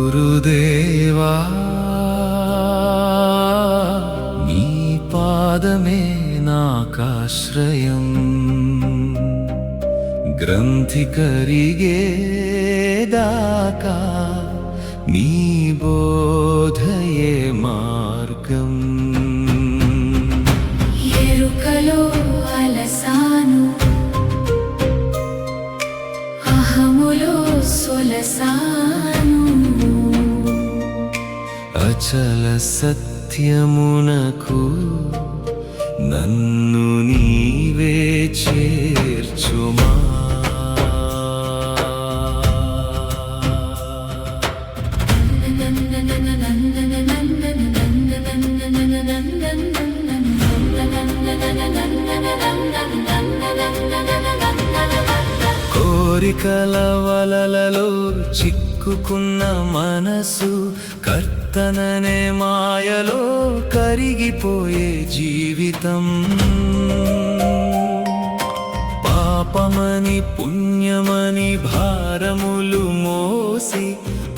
గురుదేవా నీ పాదమే నాకాశ్రయం గ్రంథి కరిగేదాకా నీ బోధయే మార్గం. ఎరుకలో అలసాను, అహములో సొలసాను, అచల సత్యమునకు నన్ను నీవే చేర్చుమా. కోరికల వలలలో చిక్కుకున్న మనసు కర్తననే మాయలో కరిగిపోయే జీవితం. పాపమని పుణ్యమని భారములు మోసి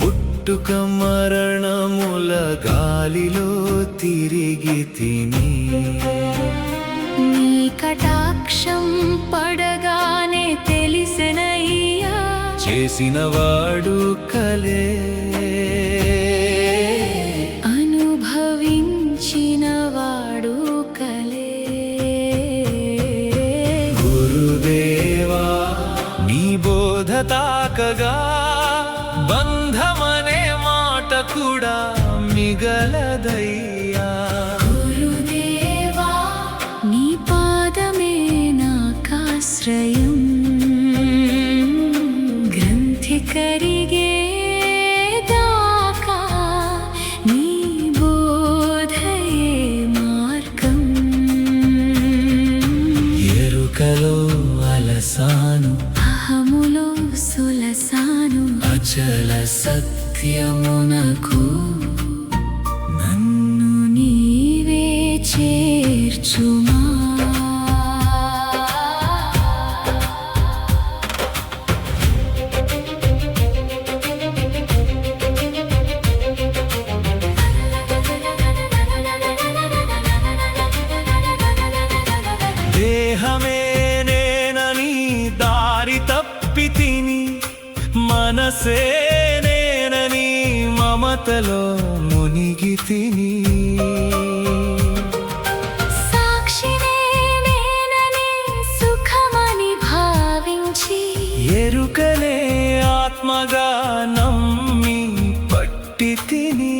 పుట్టుక మరణముల గాలిలో తిరిగి తిని నీ కటాక్షం పడగానే తెలిసెనయ్యా చేసినవాడు కలే అనుభవించినవాడు కలే. గురుదేవా నీ బోధ తాకగా బంధమనే మాట కూడా మిగలదయ్యా. గురుదేవా నీ పాదమే నాకాశ్రయం గ్రంథి కరిగేదాకా నీ బోధయే మార్గం. ఎరుకలో అలసాను, అహములో సొలసాను, అచల సత్యమునకు నన్ను నీవే చేర్చుమా. దేహమే నేనని దారి తప్పి తిని మనసే నేనని మమతలో మునిగి తిని సాక్షినే నేనని సుఖమని భావించి ఎరుకలే ఆత్మగా నమ్మి పట్టి తిని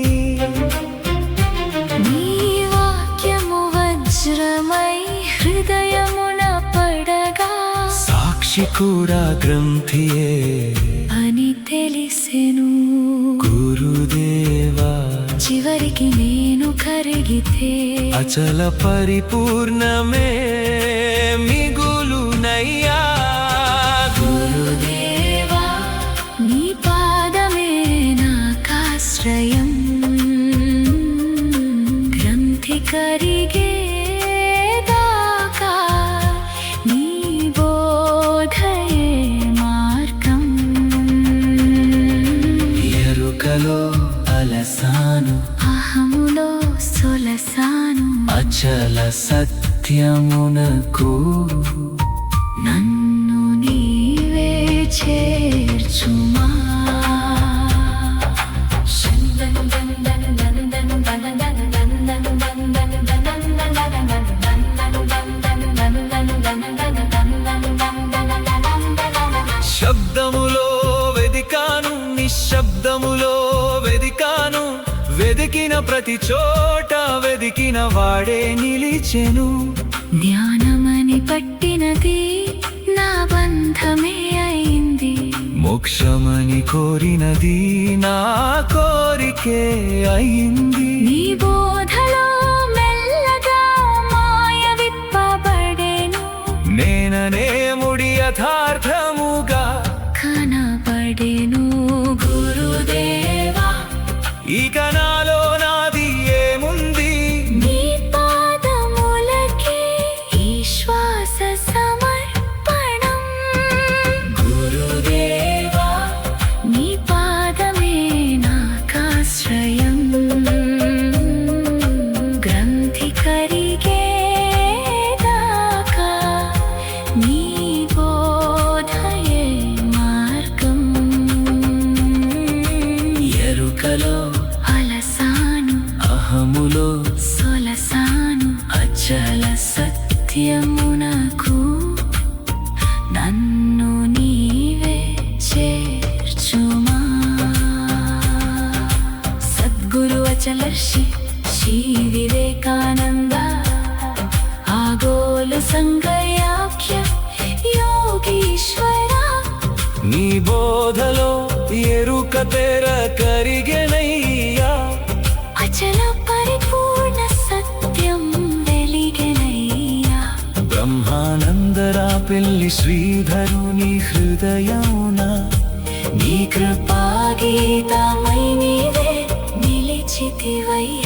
నీ వాక్యము వజ్రమై హృదయమున పడగా సాక్షి కూడా గ్రంథియే అని తెలిసెను. గురుదేవా చివరికి నేను కరిగితే అచల పరిపూర్ణమే మిగులునయ్యా. గురుదేవా నీ పాదమే నాకాశ్రయం గ్రంథి కరిగేదాకా నీ బోధయే మార్గం. ఎరుకలో అలసాను, అహములో సొలసాను, అచల సత్యమునకు నన్ను నీవే చేర్చుమా. శబ్దములో వెదికాను, నిశ్శబ్దములో వెదికాను, వెదికిన ప్రతి చోట వెదికిన వాడే నిలిచెను. ధ్యానమని పట్టినది నా బంధమే అయింది, మోక్షమని కోరినది నా కోరికే అయింది. నీ బోధలో మెల్లగా మాయ విప్పబడెను, నేననే ముడి యథార్థముగా కనబడెను. గురుదేవా పంచలర్షి శ్రీ వివేకానంద ఆగోలు సంగయాఖ్య యోగీశ్వర నీ బోధలో ఎరుక తెర కరిగెనయ్యా అచల పరిపూర్ణ సత్యం వెలిగెనయ్యా బ్రహ్మానందరా పెళ్లి శ్రీధరుని హృదయమున నీ కృపా గీతమై నీవే నిలిచితివయ్యా